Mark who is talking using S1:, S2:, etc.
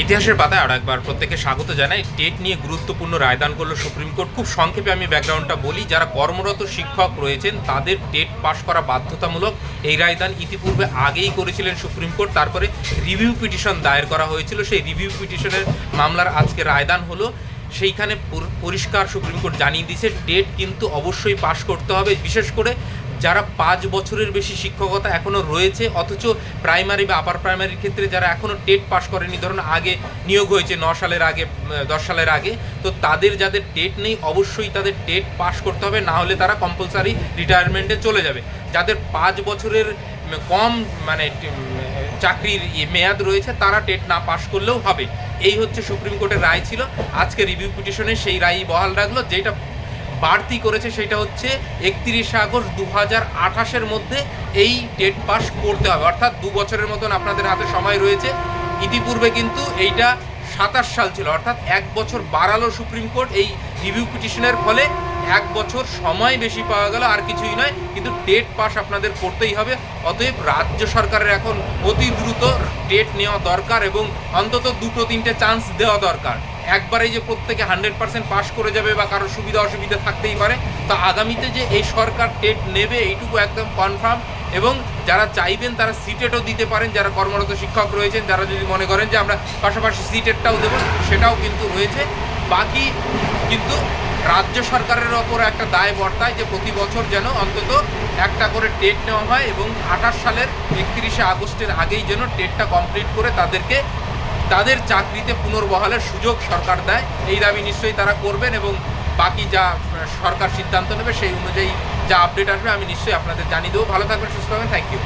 S1: ইতিহাসের পাতায় আরও একবার প্রত্যেকে স্বাগত জানাই। টেট নিয়ে গুরুত্বপূর্ণ রায়দান করলো সুপ্রিম কোর্ট। খুব সংক্ষেপে আমি ব্যাকগ্রাউন্ডটা বলি। যারা কর্মরত শিক্ষক রয়েছেন তাদের টেট পাশ করা বাধ্যতামূলক, এই রায়দান ইতিপূর্বে আগেই করেছিলেন সুপ্রিম কোর্ট। তারপরে রিভিউ পিটিশন দায়ের করা হয়েছিল, সেই রিভিউ পিটিশনের মামলার আজকে রায়দান হলো। সেইখানে পরিষ্কার সুপ্রিম কোর্ট জানিয়ে দিয়েছে টেট কিন্তু অবশ্যই পাশ করতে হবে, বিশেষ করে যারা 5 বছরের বেশি শিক্ষকতা এখনও রয়েছে, অথচ প্রাইমারি বা আপার প্রাইমারির ক্ষেত্রে যারা এখনও টেট পাস করেনি, ধরুন আগে নিয়োগ হয়েছে 9 সালের আগে 10 সালের আগে, তো তাদের যাদের টেট নেই অবশ্যই তাদের টেট পাস করতে হবে, না হলে তারা কম্পালসারি রিটায়ারমেন্টে চলে যাবে। যাদের 5 বছরের কম চাকরির মেয়াদ রয়েছে তারা টেট না পাস করলেও হবে। এই হচ্ছে সুপ্রিম কোর্টের রায় ছিল। আজকে রিভিউ পিটিশনে সেই রায়ই বহাল রাখলো। যেটা বাড়তি করেছে সেটা হচ্ছে 31 আগস্ট 2028-এর মধ্যে এই টেট পাস করতে হবে, অর্থাৎ 2 বছরের মতন আপনাদের হাতে সময় রয়েছে। ইতিপূর্বে কিন্তু এইটা 27 সাল ছিল, অর্থাৎ 1 বছর বাড়ালো সুপ্রিম কোর্ট এই রিভিউ পিটিশনের ফলে। 1 বছর সময় বেশি পাওয়া গেল, আর কিছুই নয়, কিন্তু টেট পাস আপনাদের করতেই হবে। অতএব রাজ্য সরকারের এখন অতি দ্রুত টেট নেওয়া দরকার এবং অন্তত 2-3টে চান্স দেওয়া দরকার। একবারেই যে প্রত্যেকে 100% পাস করে যাবে বা কারোর সুবিধা অসুবিধা থাকতেই পারে, তো আগামীতে যে এই সরকার টেট নেবে এইটুকু একদম কনফার্ম। এবং যারা চাইবেন তারা সিটেটও দিতে পারেন, যারা কর্মরত শিক্ষক রয়েছেন, যারা যদি মনে করেন যে আমরা পাশাপাশি সিটেটটাও দেবো, সেটাও কিন্তু রয়েছে। বাকি কিন্তু রাজ্য সরকারের ওপর একটা দায় বর্তায় যে প্রতি বছর যেন অন্তত একটা করে টেট নেওয়া হয় এবং 28 সালের 31 আগস্টের আগেই যেন টেটটা কমপ্লিট করে তাদেরকে তাদের চাকরিতে পুনর্বহালের সুযোগ সরকার দেয়। এই দাবি নিশ্চয়ই তারা করবেন এবং বাকি যা সরকার সিদ্ধান্ত নেবে সেই অনুযায়ী যা আপডেট আসবে আমি নিশ্চয়ই আপনাদের জানিয়ে দেবো। ভালো থাকবেন, সুস্থ থাকবেন, থ্যাংক ইউ।